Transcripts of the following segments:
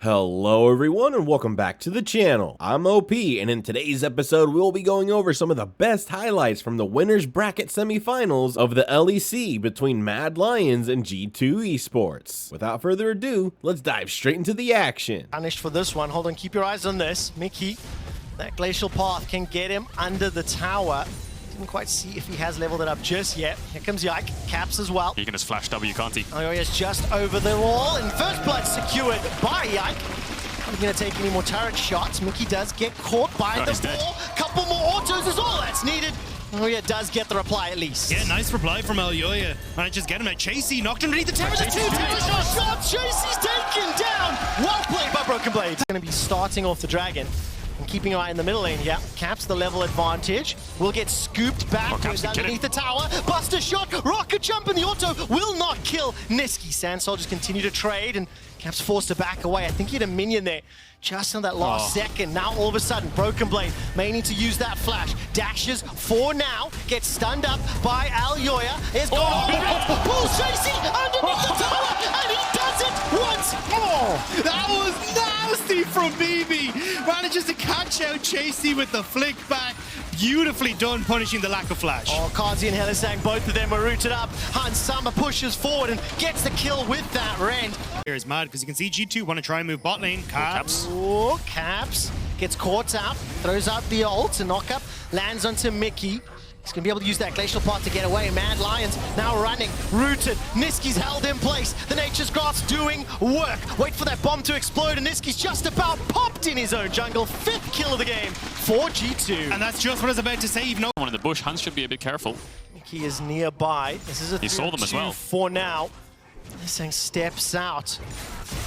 Hello everyone and welcome back to the channel. I'm OP and in today's episode we'll be going over some of the best highlights from the winners bracket semifinals of the LEC between MAD Lions and G2 Esports. Without further ado, let's dive straight into the action. Punished for this one. Hold on, keep your eyes on this. Mickey, that glacial path can get him under the tower. Didn't quite see if he has leveled it up just yet. Here comes Yike, Caps as well. He can just flash W, can't he? Oh, he's just over the wall, and first blood secured by Yike. Not gonna take any more turret shots. Mickey does get caught by the ball. Couple more autos is all that's needed. Oh yeah, does get the reply at least. Yeah, nice reply from LoL. Managed to get him at Chasey, knocked him beneath the tower. Two terror shots. Chasey's taken down. Well played by Broken Blade. Gonna be starting off the dragon. And keeping an eye in the middle lane, yeah. Caps the level advantage. Will get scooped back. Goes underneath the tower. Buster shot. Rocket jump in the auto. Will not kill Niski. Sand Soldiers continue to trade and Caps forced to back away. I think he had a minion there just on that last second. Now all of a sudden, Broken Blade may need to use that flash. Dashes for now. Gets stunned up by Alyoya. It's gone. Pulls Chasey underneath the tower. And he does it once more. That was nasty from BB. Manages to catch out Chasey with the flick back. Beautifully done, punishing the lack of flash. Oh, Kazi and Helisang, both of them are rooted up. Han Summer pushes forward and gets the kill with that rend. Here's Mad, because you can see G2 want to try and move bot lane. Caps. Oh, Caps gets caught out, throws out the ult, and knock up lands onto Mickey. He's going to be able to use that glacial path to get away. MAD Lions now running, rooted. Niski's held in place. The Nature's Grasp doing work. Wait for that bomb to explode, and Niski's just about popped in his own jungle. 5th kill of the game for G2. And that's just what I was about to say. Even one in the bush. Hans should be a bit careful. Mickey is nearby. This is a 3-2 for now. This thing steps out.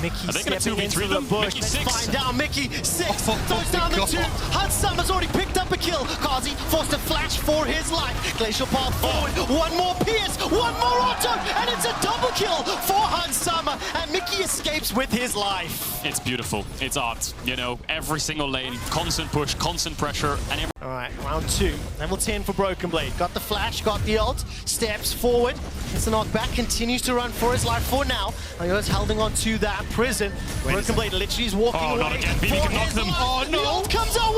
Mickey stepping into the bush. Let's find out. Mickey 6 throws down the 2. Han Summer's already picked up a kill. Kazi forced to flash for his life. Glacial path forward. One more pierce. One more auto. And it's a double kill for Han Summer. And Mickey escapes with his life. It's beautiful. It's art. You know, every single lane. Constant push, constant pressure. And Alright, round 2. Level 10 for Broken Blade. Got the flash, got the ult. Steps forward. Gets the knockback. Continues to run for his life for now. He's holding on to that prison. Broken Blade literally is walking away. Not again. BB can knock them. Oh no! The ult comes out.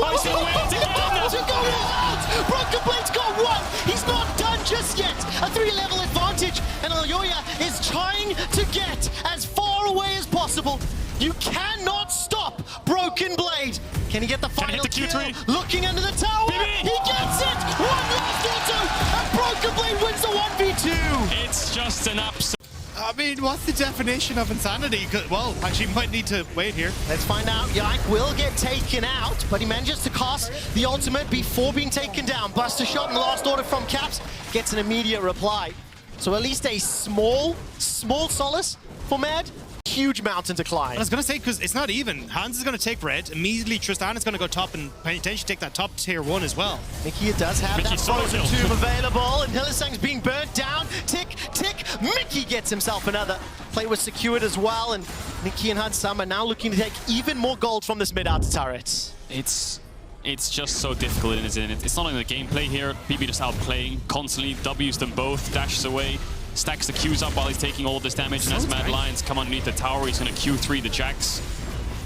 Broken Blade's got one. He's not done just yet. A 3-level advantage. And Alyoya is trying to get as far away as possible. You cannot stop Broken Blade. Can he get the final kill? Looking under the tower. He gets it. One last auto. And Broken Blade wins the 1v2. It's just an absolute. I mean, what's the definition of insanity? Well, actually, might need to wait here. Let's find out. Yike will get taken out, but he manages to cast the ultimate before being taken down. Buster shot in the last order from Caps. Gets an immediate reply. So at least a small solace for MAD. Huge mountain to climb. I was going to say, because it's not even. Hans is going to take red. Immediately, Tristan is going to go top and potentially take that top tier 1 as well. Mickey does have that frozen tomb available, and Hillisang's being burnt down. Tick, tick. Mickey gets himself another. Play was secured as well, and Mickey and Han Summer now looking to take even more gold from this mid-outer turret. It's just so difficult, isn't it? It's not only the gameplay here. BB just outplaying constantly, W's them both, dashes away. Stacks the Qs up while he's taking all of this damage, and as MAD Lions come underneath the tower, he's going to Q3 the Jax,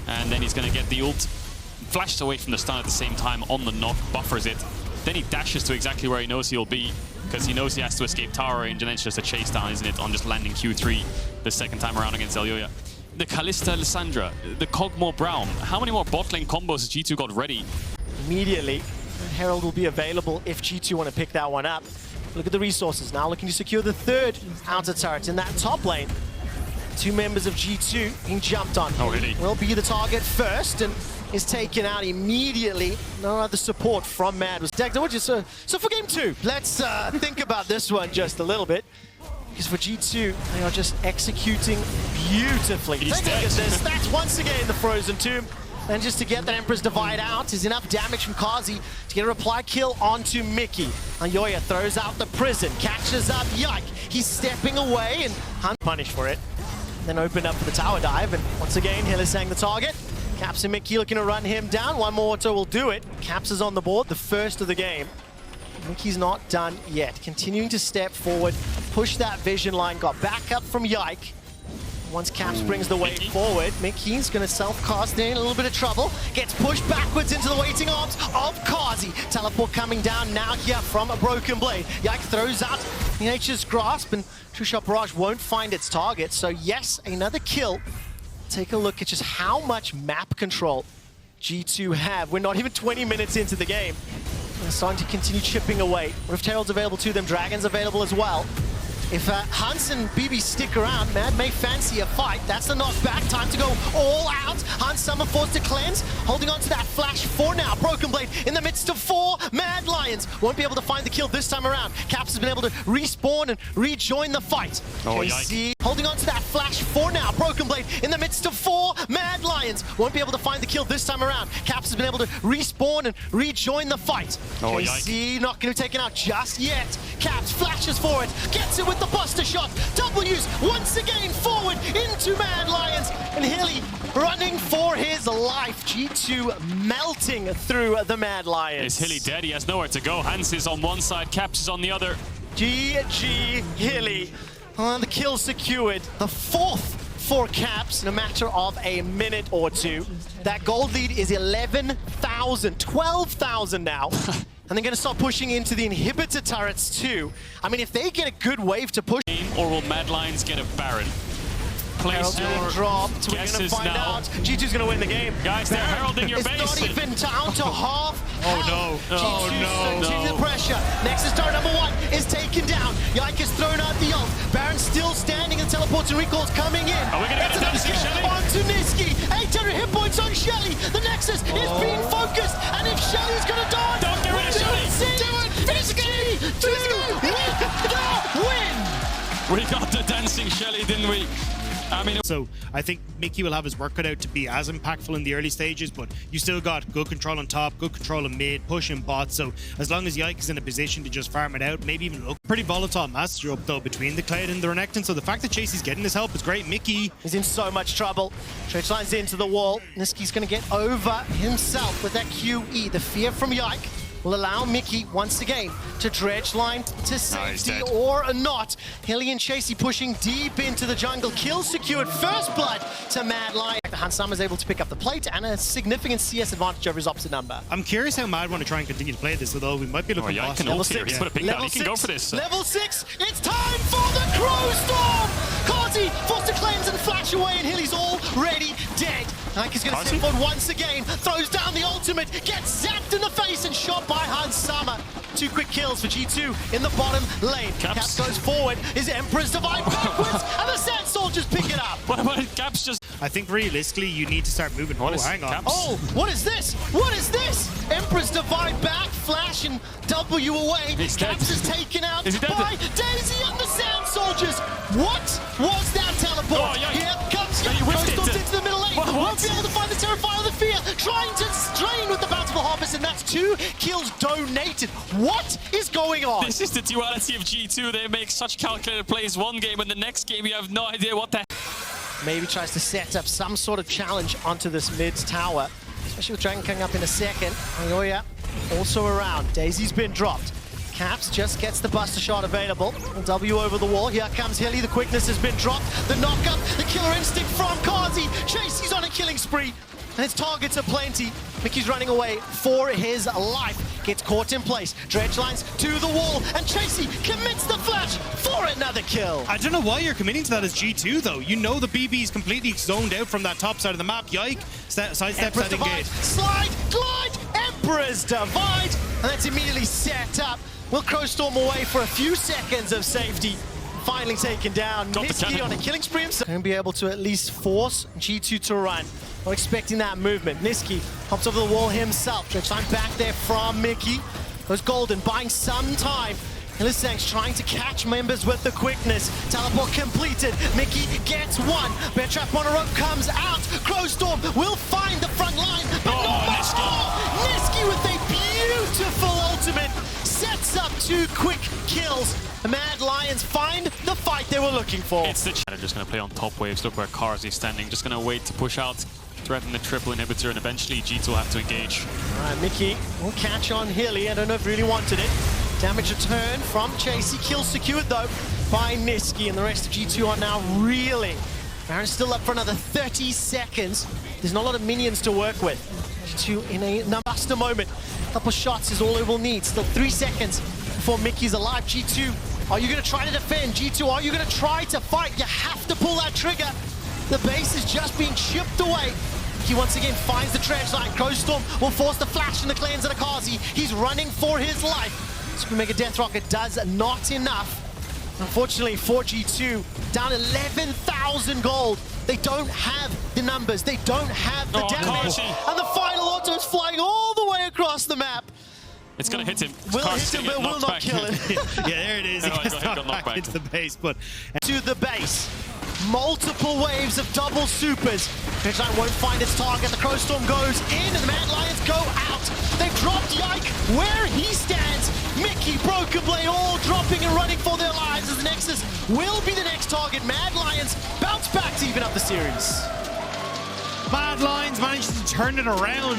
and then he's going to get the ult. Flashes away from the stun at the same time on the knock, buffers it. Then he dashes to exactly where he knows he'll be, because he knows he has to escape tower range, and then it's just a chase down, isn't it, on just landing Q3 the second time around against Alyoya. The Kalista Lissandra, the Cogmore Brown. How many more bot lane combos has G2 got ready? Immediately, Herald will be available if G2 want to pick that one up. Look at the resources now, looking to secure the 3rd outer turret in that top lane. 2 members of G2 being jumped on. Oh, really? Will be the target first and is taken out immediately. No other support from MAD was decked. So for game 2, let's think about this one just a little bit. Because for G2, they are just executing beautifully. Take a look at this. That's once again the frozen tomb. And just to get that Emperor's Divide out is enough damage from Kazi to get a reply kill onto Mickey. Alyoya throws out the prison, catches up Yike. He's stepping away and Hunt punished for it. Then opened up for the tower dive, and once again, Hillisang the target. Caps and Mickey looking to run him down. One more auto will do it. Caps is on the board, the first of the game. Mickey's not done yet. Continuing to step forward, push that vision line, got back up from Yike. Once Caps brings the wave forward, Mickey's going to self-cast in a little bit of trouble. Gets pushed backwards into the waiting arms of Kazi. Teleport coming down now here from a Broken Blade. Yike throws out Nature's Grasp, and True Shot Barrage won't find its target. So yes, another kill. Take a look at just how much map control G2 have. We're not even 20 minutes into the game. They're starting to continue chipping away. Rift Herald's available to them, Dragon's available as well. If Hans and BB stick around, Mad may fancy a fight. That's the knockback. Time to go all out. Hans Summer forced to cleanse. Holding on to that flash for now. Broken Blade in the midst of 4 Mad Lions. Won't be able to find the kill this time around. Caps has been able to respawn and rejoin the fight. KC holding on to that flash for now. Broken Blade in the midst of 4 Mad Lions. Won't be able to find the kill this time around. Caps has been able to respawn and rejoin the fight. KC not going to be taken out just yet. Caps flashes for it. Gets it with the buster shot. W's once again forward into Mad Lions. And Hilly running for his life. G2 melting through the Mad Lions. Is Hilly dead? He has nowhere to go. Hans is on one side, Caps is on the other. GG Hilly. The kill secured. The 4th for Caps in a matter of a minute or two. That gold lead is 11,000, 12,000 now. And they're going to start pushing into the inhibitor turrets too. I mean, if they get a good wave to push... Or will Mad Lions get a Baron? Place your dropped. We're going to find out. G2's going to win the game. Guys, they're heralding your base. It's not even down to half. Oh no. G2 searching the pressure. Nexus star number 1 is taken down. Yike has thrown out the ult. Baron still standing and teleports and recalls coming in. Are we going to get a dancing Shelly? Onto Niski. 800 hit points on Shelly. The Nexus is being focused. And if Shelly's going to die, don't get rid of Shelly. Do it. Niski to win. We got the dancing Shelly, didn't we? I mean, so I think Mickey will have his work cut out to be as impactful in the early stages, but you still got good control on top, good control on mid, pushing bots. So as long as Yike is in a position to just farm it out, maybe even look pretty volatile master up though between the Cloud and the Renekton. So the fact that Chasey's getting his help is great. Mickey is in so much trouble. Stretch lines into the wall. Niski's going to get over himself with that QE. The fear from Yike will allow Mickey once again to dredge line to safety or not. Hilly and Chasey pushing deep into the jungle. Kill secured. First blood to Mad Lion. Hans Summer is able to pick up the plate and a significant CS advantage over his opposite number. I'm curious how Mad want to try and continue to play this, although we might be looking at level 6. He can go for this. Level 6. It's time for the Crow Storm. Kazi forced to cleanse and flash away, and Hilly's already dead. Like is going to step on once again. Throws down the ultimate. Gets zapped in the face and shot by Hans Summer. 2 quick kills for G2 in the bottom lane. Caps goes forward. His Emperor's Divide backwards, and the Sand Soldiers pick it up. But Caps just... I think realistically you need to start moving. Hang on. Caps? Oh, what is this? What is this? Emperor's Divide back, flash and W away. Caps is taken out by Daisy and the Sand Soldiers. What was that teleport? Oh, yeah. Here comes Coastal's into the middle lane. Won't be able to find the Terrifier of the Fear. Trying to strain with the Bountiful Harvest, and that's 2 kills donated. What is going on? This is the duality of G2. They make such calculated plays one game, and the next game you have no idea what the... Maybe tries to set up some sort of challenge onto this mid tower, especially with Dragon coming up in a second. Ayoya also around. Daisy's been dropped. Caps just gets the buster shot available. W over the wall. Here comes Hilly. The quickness has been dropped. The knockup, the killer instinct from Kazi. Chasey's on a killing spree. And his targets are plenty. Mickey's running away for his life. Gets caught in place. Dredge lines to the wall. And Chasey commits the flash for another kill. I don't know why you're committing to that as G2 though. You know the BB is completely zoned out from that top side of the map. Yike sidesteps that engage. Slide, glide, Emperor's Divide. And that's immediately set up. Will Crow Storm away for a few seconds of safety. Finally taken down. Niski on a killing spree himself. Going to be able to at least force G2 to run. Not expecting that movement. Niski hops over the wall himself. Dredge time back there from Mickey. Goes golden, buying some time. Illisangs trying to catch members with the quickness. Teleport completed. Mickey gets 1. Bear Trap Mono comes out. Crow Storm will find the front line. But not much more. Niski with a beautiful ultimate. Sets up 2 quick kills. The Mad Lions find the fight they were looking for. It's the They're just going to play on top waves. Look where Karzi's standing. Just going to wait to push out, threaten the triple inhibitor, and eventually G2 will have to engage. All right, Mickey will catch on Hilly. I don't know if he really wanted it. Damage return from Chasey. Kill secured though by Niski, and the rest of G2 are now reeling Baron's still up for another 30 seconds. There's not a lot of minions to work with. G2 in a master moment. A couple shots is all it will need. Still 3 seconds before Mickey's alive. G2, are you going to try to defend? G2, are you going to try to fight? You have to pull that trigger. The base is just being chipped away. He once again finds the trench line. Crowstorm will force the flash in the cleanse of the Kazi. He's running for his life. Super Mega Death Rocket does not enough. Unfortunately for G2, down 11,000 gold. They don't have the numbers. They don't have the damage. And the final auto is flying all the way across the map. It's going to hit him. Will hit him, but will not kill him. Yeah, there it is. He gets knocked back into the base, but to the base. Multiple waves of double supers. Trenchline won't find its target. The Crowstorm goes in and the MAD Lions go out. They've dropped Yike where he stands. Mickey, Broken Blade all dropping and running for their lives as the Nexus will be the next target. MAD Lions bounce back to even up the series. MAD Lions managed to turn it around.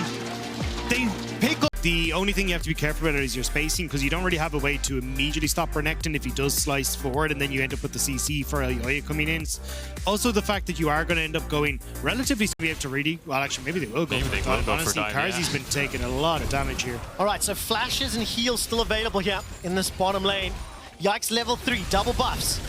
They pick up. The only thing you have to be careful about is your spacing, because you don't really have a way to immediately stop Renekton if he does slice forward, and then you end up with the CC for Alioya coming in. Also, the fact that you are going to end up going relatively to be able to really, well, actually, maybe they will go. Maybe they will go honestly, for dive, Karzi's been taking a lot of damage here. All right, so flashes and heals still available here in this bottom lane. Yikes, level 3, double buffs.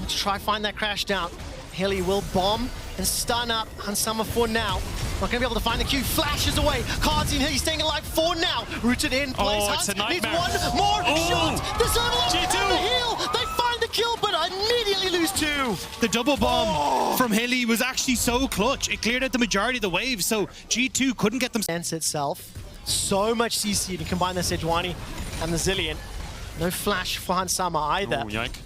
Let's try find that crash down. Heli will bomb and stun up Hansama for now. Not going to be able to find the Q. Flashes away. Kazi and Heli staying alive for now. Rooted in place. Oh, it's a nightmare. Needs one more shot. The server G2. the heal. They find the kill, but immediately lose 2. The double bomb from Hilly was actually so clutch. It cleared out the majority of the waves, so G2 couldn't get them. Sense itself. So much CC to combine the Sejuani and the Zillion. No flash for Hansama either. Oh, yike.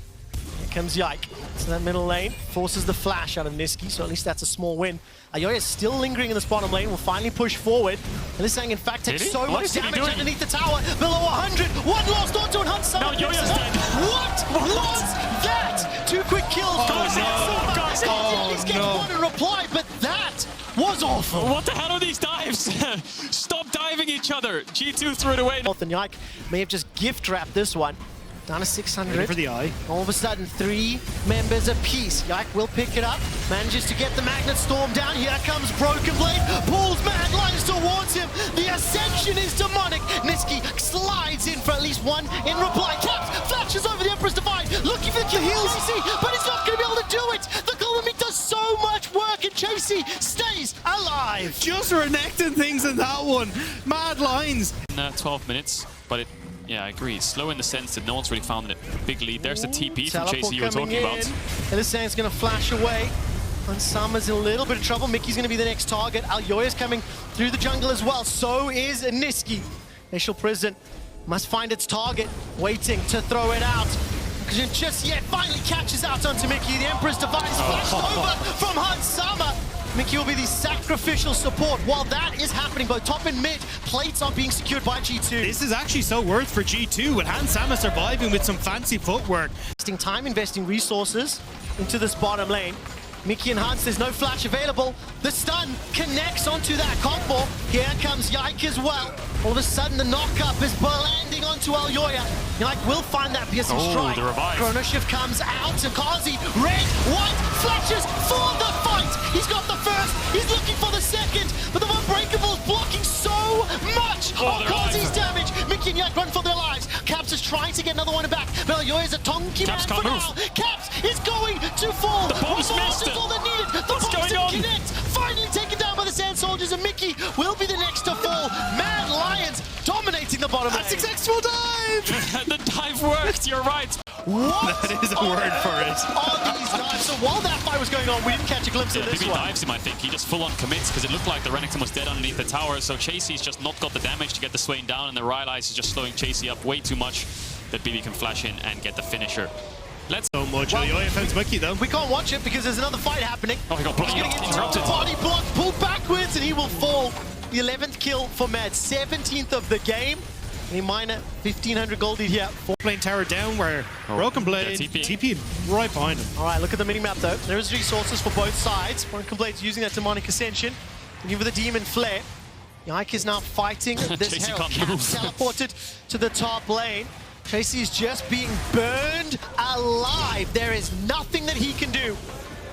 Here comes Yike to that middle lane, forces the flash out of Niski, so at least that's a small win. Ayoya is still lingering in this bottom lane, will finally push forward. And this thing, in fact, takes so much damage underneath the tower, below 100. One lost onto and Hunt No, Yoya's dead. What was that? 2 quick kills. Oh, At least get one in reply, but that was awful. What the hell are these dives? Stop diving each other. G2 threw it away. And Yike may have just gift wrapped this one. Down to 600. Ready for the eye. All of a sudden, 3 members apiece. Yike will pick it up. Manages to get the Magnet Storm down. Here comes Broken Blade. Pulls MAD Lions towards him. The ascension is demonic. Niski slides in for at least one in reply. Caps flashes over the Emperor's Divide. Looking for the heals, but he's not going to be able to do it. The Golem does so much work, and Chasey stays alive. Just Renekton things in that one. MAD Lions. 12 minutes, but it... Yeah, I agree. Slow in the sense that no one's really found a big lead. There's the TP from Chasey you were talking about. Elisang's going to flash away. And Summer's in a little bit of trouble. Mickey's going to be the next target. Alioya's coming through the jungle as well. So is Niski. Initial Prison must find its target, waiting to throw it out. Because just yet finally catches out onto Mickey. The Emperor's Divide is flashed over from Hansama. Mickey will be the sacrificial support. While that is happening, both top and mid, plates are being secured by G2. This is actually so worth for G2, with Hansama surviving with some fancy footwork. Investing time, investing resources into this bottom lane. Mickey and Hans, there's no flash available. The stun connects onto that combo. Here comes Yike as well. All of a sudden, the knock-up is landing onto Alioya. Yike will find that piercing strike. The revive. Chrono Shift comes out, and Kazi, red, white, flashes for the fight. He's got the first, he's looking for the second, but the Unbreakable is blocking so much of Kazi's damage. Mickey and Yike run for their lives. Caps is trying to get another one back, but Alioya's a tonky man for now. Caps is going to fall. The bomb's missed it. All they needed. The What's going on? Connect. Finally taken down by the Sand Soldiers, and Mickey will be the next to fall. MAD Lions dominating the bottom lane. That's successful dive! The dive worked, you're right. What? That is a word for it. Are these dives? So while that fight was going on, we didn't catch a glimpse of this Maybe one. dives him, I think. He just full-on commits because it looked like the Renekton was dead underneath the tower. So Chasey's just not got the damage to get the Swain down, and the Rylai's is just slowing Chasey up way too much that BB can flash in and get the finisher. Let's So much. Alioya found Mickey though. We can't watch it because there's another fight happening. Oh, he got He's getting interrupted. Body block, pulled backwards, and he will fall. The 11th kill for MAD, 17th of the game. And he minor 1,500 gold here. Plane tower down where Broken Blade TP right behind him. All right, look at the minimap though. There is resources for both sides. Broken Blade's using that demonic ascension. Looking for the demon flare. Yike is now fighting this Chasey hell. can't move. Teleported to the top lane. Chasey is just being burned alive. There is nothing that he can do.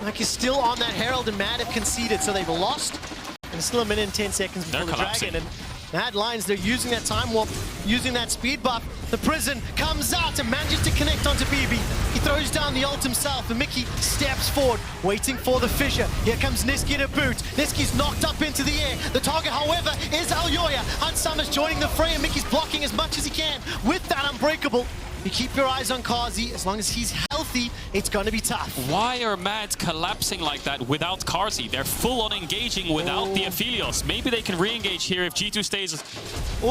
Mike is still on that Herald, and MAD have conceded, so they've lost. And it's still a minute and 10 seconds before the Dragon. And MAD Lions, they're using that time warp, using that speed buff. The Prison comes out and manages to connect onto BB. He throws down the ult himself, and Mickey steps forward, waiting for the fissure. Here comes Niski to boot. Niski's knocked up into the air. The target, however, is Alyoya. Hunt Summer's joining the fray, and Mickey's blocking as much as he can with that Unbreakable. You keep your eyes on Kazi. As long as he's healthy, it's going to be tough. Why are MAD collapsing like that without Kazi? They're full on engaging without the Aphelios. Maybe they can re-engage here if G2 stays.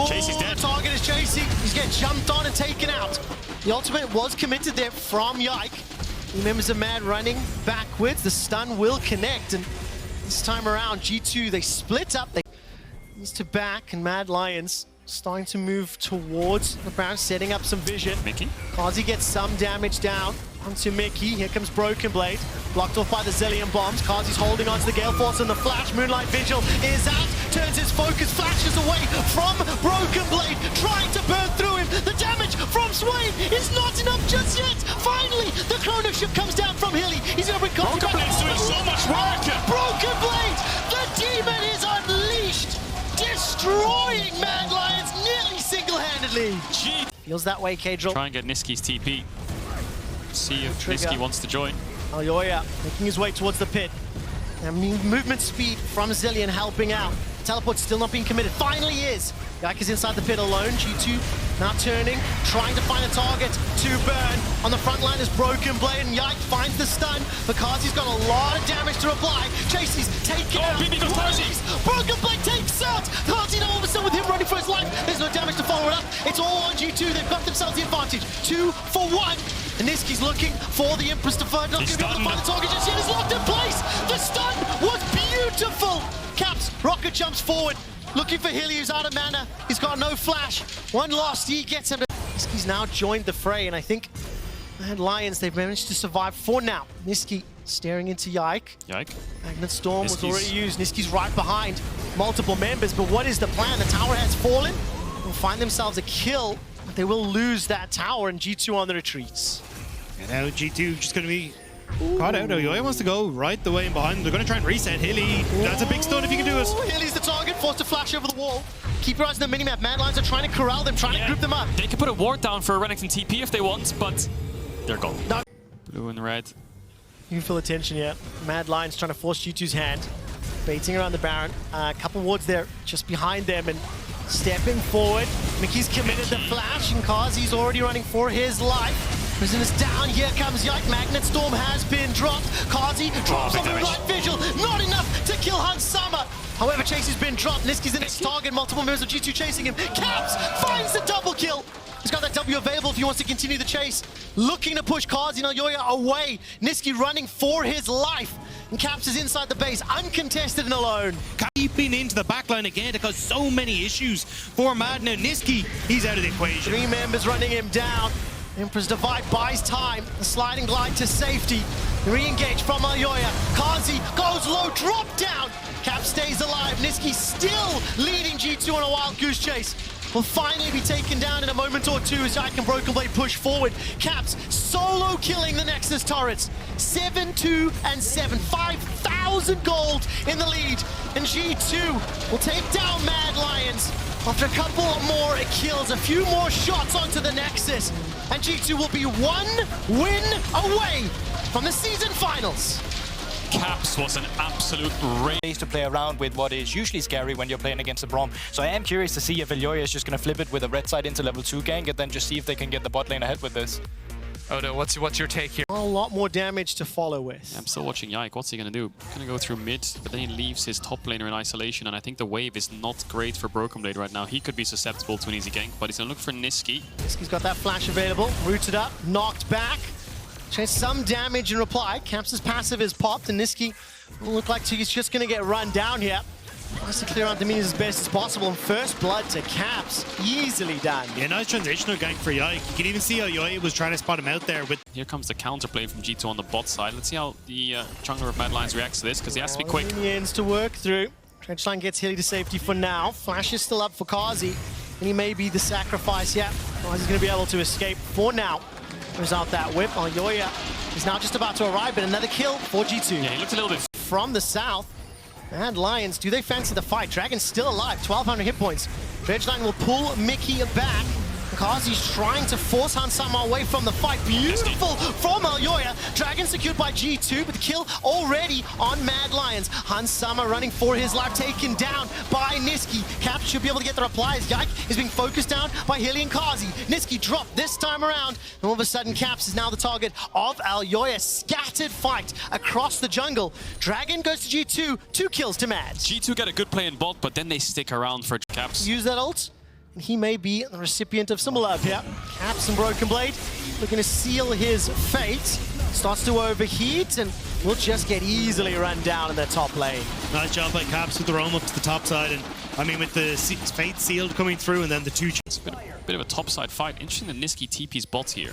Chase is dead. The target is Chasey. He's getting jumped on and taken out. The ultimate was committed there from Yike. The members of MAD running backwards. The stun will connect. And this time around, G2, they split up. They needs to back, and MAD Lions starting to move towards the ground, setting up some vision. Mickey? Kazi gets some damage down onto Mickey. Here comes Broken Blade. Blocked off by the Zillion bombs. Kazi's holding onto the Gale Force and the Flash. Moonlight Vigil is out. Turns his focus, flashes away from Broken Blade. Trying to burn through him. The damage from Swain is not enough just yet. Finally, the Chrono Ship comes down from Hilly. He's going to bring Kazi back. Broken Blade's doing so much work. Broken Blade! The demon is unleashed. Destroying MAD Lions nearly single-handedly. Feels that way, Kadril. Try and get Niski's TP. See if Niski wants to join. Alyoya making his way towards the pit. And movement speed from Zillion helping out. Teleport's still not being committed. Finally is. Yike is inside the pit alone. G2 now turning, trying to find a target to burn. On the front line is Broken Blade, and Yike finds the stun. But Kazi's got a lot of damage to reply. Chasey's taken out. BB goes Kazi. Broken Blade takes out. Kazi now all of a sudden with him running for his life. There's no damage to follow it up. It's all on G2. They've got themselves the advantage. 2 for 1. And Niski's looking for the Empress to find. Not going to be able to find the target just yet. It's locked in place. The stun was beautiful. Caps, rocket jumps forward. Looking for Hilly, who's out of mana. He's got no flash. One lost, he gets him. Niski's now joined the fray, and I think MAD Lions, they've managed to survive for now. Niski staring into Yike. Magnet Storm was already used. Niski's right behind multiple members, but what is the plan? The tower has fallen. They'll find themselves a kill, but they will lose that tower, and G2 on the retreats. And now G2 just going to be caught out. Alyoya wants to go right the way in behind. They're going to try and reset Hilly. That's a big stun if you can do it. Hilly's the target, forced to flash over the wall. Keep your eyes on the minimap. MAD Lions are trying to corral them, trying to group them up. They could put a ward down for a Renekton TP if they want, but they're gone. No. Blue and red. You can feel the tension here. MAD Lions trying to force G2's hand. Baiting around the Baron. A couple wards there just behind them and stepping forward. Mickey's committed the flash, and Kazi's already running for his life. Prison is down. Here comes Yike. Magnet Storm has been dropped. Kazi drops on the right Vigil. Not enough to kill Hunt Summer. However, Chase has been dropped. Niski's the next target. Multiple members of G2 chasing him. Caps finds the double kill. He's got that W available if he wants to continue the chase. Looking to push Kazi and Alyoya away. Niski running for his life. And Caps is inside the base, uncontested and alone. Keeping into the backline again to cause so many issues for MAD. Now Niski, he's out of the equation. 3 members running him down. Emperor's Divide buys time. The sliding glide to safety. Re-engage from Alyoya. Kazi goes low, drop down. Cap stays alive. Niski still leading G2 on a wild goose chase. Will finally be taken down in a moment or two as Yike and Broken Blade push forward. Caps solo killing the Nexus turrets. 7-2 and 7. 5,000 gold in the lead. And G2 will take down MAD Lions. After a couple more kills, a few more shots onto the Nexus. And G2 will be 1 win away from the season finals. Caps was an absolute race to play around with what is usually scary when you're playing against a Braum. So I am curious to see if Alyoya is just going to flip it with a red side into level 2 gank and then just see if they can get the bot lane ahead with this. Oh no, what's your take here? A lot more damage to follow with. I'm still watching Yike. What's he going to do? Going to go through mid, but then he leaves his top laner in isolation, and I think the wave is not great for Broken Blade right now. He could be susceptible to an easy gank, but he's going to look for Niski. Niski's got that flash available, rooted up, knocked back. Chase some damage in reply. Caps' passive is popped, and Niski will look like he's just going to get run down here. Tries to clear out the minions as best as possible, and first blood to Caps. Easily done. Yeah, nice transitional gank for Yike. You can even see Alyoya was trying to spot him out there. But here comes the counterplay from G2 on the bot side. Let's see how the jungler of MAD Lions reacts to this, because he has to be quick. Minions to work through. Trenchline gets Hilly to safety for now. Flash is still up for Kazi, and he may be the sacrifice. Yeah, Kazi's going to be able to escape for now. There's out that whip. Alyoya is now just about to arrive, but another kill for G2. Yeah, he looked a little bit... From the south, MAD Lions, do they fancy the fight? Dragon's still alive, 1,200 hit points. Dredgeline will pull Mickey back. Kazi's trying to force Hansama away from the fight. Beautiful from Aljoya. Dragon secured by G2, but the kill already on MAD Lions. Hansama running for his life, taken down by Niski. Caps should be able to get the replies. Yike is being focused down by Hilly and Kazi. Niski dropped this time around, and all of a sudden Caps is now the target of Aljoya. Scattered fight across the jungle. Dragon goes to G2, 2 kills to MAD. G2 get a good play in bot, but then they stick around for Caps. Use that ult. And he may be the recipient of some love here. Caps and Broken Blade looking to seal his fate. Starts to overheat and will just get easily run down in their top lane. Nice job by Caps with the roam up to the top side, and I mean with the fate sealed coming through and then the 2. It's a bit of a topside fight. Interesting that Niski TP's bots here.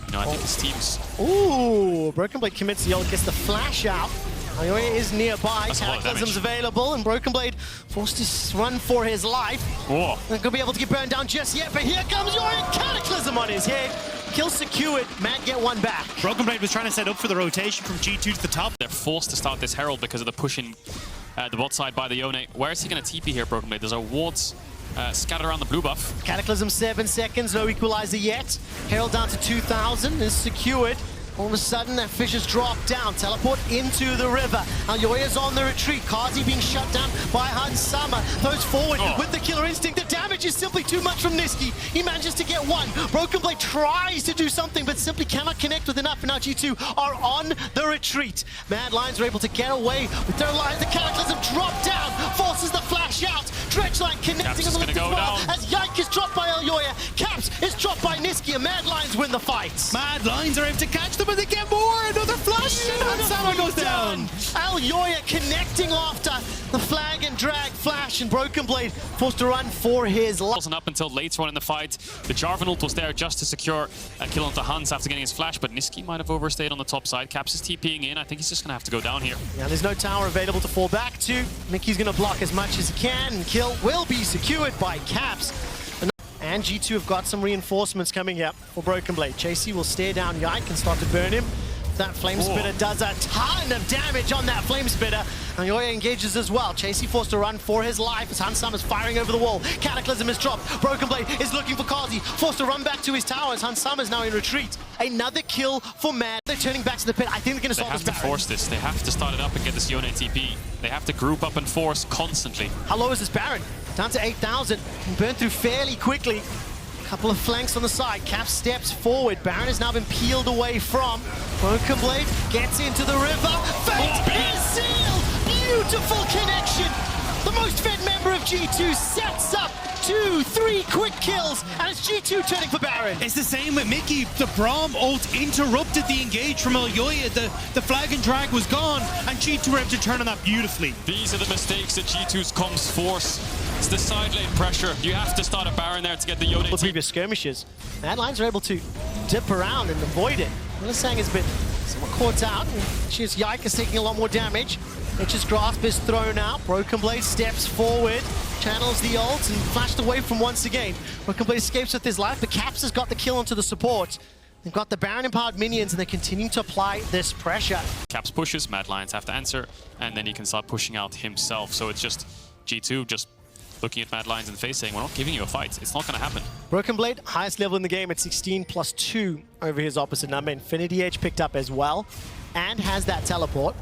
You know, I think his team's... Ooh, Broken Blade commits the ult, gets the flash out. Aljoya is nearby, Cataclysm's available, and Broken Blade forced to run for his life. Whoa. Not going to be able to get burned down just yet, but here comes Aljoya, Cataclysm on his head. Kill secured, MAD get one back. Broken Blade was trying to set up for the rotation from G2 to the top. They're forced to start this Herald because of the push in the bot side by the Yone. Where is he going to TP here, Broken Blade? There's a wards scattered around the blue buff. Cataclysm 7 seconds, no equalizer yet. Herald down to 2,000 is secured. All of a sudden, that Fisher's dropped down. Teleport into the river. Aljoya's on the retreat. Kazi being shut down by Hansama. Throws forward with the killer instinct. The damage is simply too much from Niski. He manages to get one. Broken Blade tries to do something, but simply cannot connect with enough. And now G2 are on the retreat. MAD Lions are able to get away with their lives. The Cataclysm dropped down. Forces the flash out. Dredgeline connecting on the left as well. As Yike is dropped by Aljoya. Caps is dropped by Niski. And MAD Lions win the fight. MAD Lions are able to catch them, but they get more. Another flash, and Hansama goes down. Aljoya connecting after the flag and drag flash, and Broken Blade forced to run for his life. Wasn't up until later on in the fight. The Jarvan ult was there just to secure a kill onto Hans after getting his flash, but Niski might have overstayed on the top side. Caps is TPing in. I think he's just going to have to go down here. Yeah, there's no tower available to fall back to. Mickey's going to block as much as he can, and kill will be secured by Caps. And G2 have got some reinforcements coming up for Broken Blade. Chasey will stare down Yike and start to burn him. That Flame Spitter does a ton of damage on that Flame Spitter. Aljoya engages as well. Chasey forced to run for his life as Hansama is firing over the wall. Cataclysm is dropped. Broken Blade is looking for Kazi. Forced to run back to his tower as Hansama is now in retreat. Another kill for MAD. They're turning back to the pit. I think they're going to solve this They have to force this. They have to start it up and get this Yone TP. They have to group up and force constantly. How low is this Baron? Down to 8,000. Burned through fairly quickly. Couple of flanks on the side. Cap steps forward. Baron has now been peeled away from. Broken Blade gets into the river. Fate is sealed. Beautiful connection. The most fed member of G2 sets up 2-3 quick kills, and it's G2 turning for Baron. It's the same with Mickey. The Braum ult interrupted the engage from Aljoya. The flag and drag was gone, and G2 were able to turn on that beautifully. These are the mistakes that G2's comms force. It's the side lane pressure. You have to start a Baron there to get the Yone The previous skirmishes, MAD Lions are able to dip around and avoid it. Melisang has been somewhat caught out. She's Yike is taking a lot more damage. Nature's Grasp is thrown out. Broken Blade steps forward, channels the ult, and flashed away from once again. Broken Blade escapes with his life, but Caps has got the kill onto the support. They've got the Baron-empowered minions, and they're continuing to apply this pressure. Caps pushes, MAD Lions have to answer, and then he can start pushing out himself. So it's just G2 just looking at MAD Lions in the face saying, we're not giving you a fight. It's not going to happen. Broken Blade, highest level in the game at 16 plus 2 over his opposite number. Infinity Edge picked up as well, and has that teleport.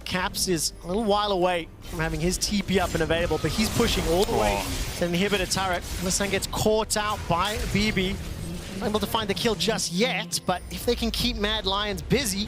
Caps is a little while away from having his TP up and available, but he's pushing all the way to the inhibitor turret. Melisang gets caught out by BB. Not able to find the kill just yet, but if they can keep MAD Lions busy,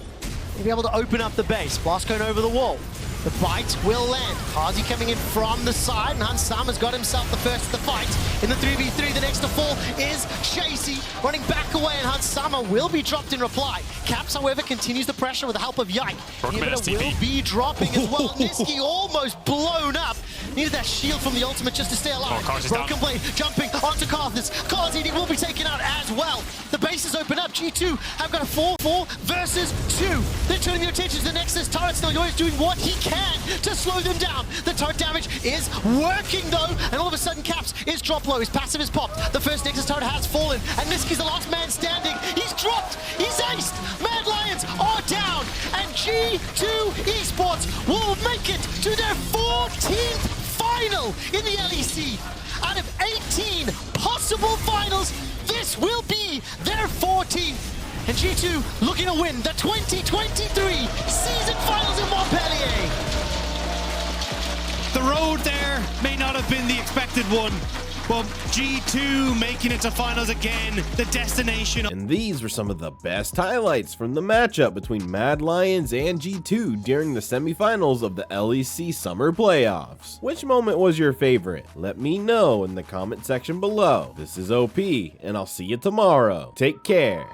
they'll be able to open up the base. Blast going over the wall. The bite will land. Kazi coming in from the side, and Hansama's got himself the first of the fight. In the 3v3, the next to fall is Chasey, running back away, and Hansama will be dropped in reply. Caps, however, continues the pressure with the help of Yike. Inhibitor will be dropping as well. Niski almost blown up. Needed that shield from the ultimate just to stay alive. Oh, Cars is Broken down. Blade jumping onto Karthus. Karthus will be taken out as well. The base is open up. G2 have got a 4-4 versus 2. They're turning their attention to the Nexus. Turret's still always doing what he can to slow them down. The turret damage is working though, and all of a sudden Caps is drop low. His passive is popped. The first Nexus turret has fallen, and Niski's the last man standing. He's dropped. He's aced. MAD Lions are down, and G2 Esports will make it to their 14th final in the LEC. Out of 18 possible finals, this will be their 14th. And G2 looking to win the 2023 season finals in Montpellier. The road there may not have been the expected one, but G2 making it to finals again, the destination. And these were some of the best highlights from the matchup between MAD Lions and G2 during the semifinals of the LEC Summer playoffs. Which moment was your favorite? Let me know in the comment section below. This is OP, and I'll see you tomorrow. Take care.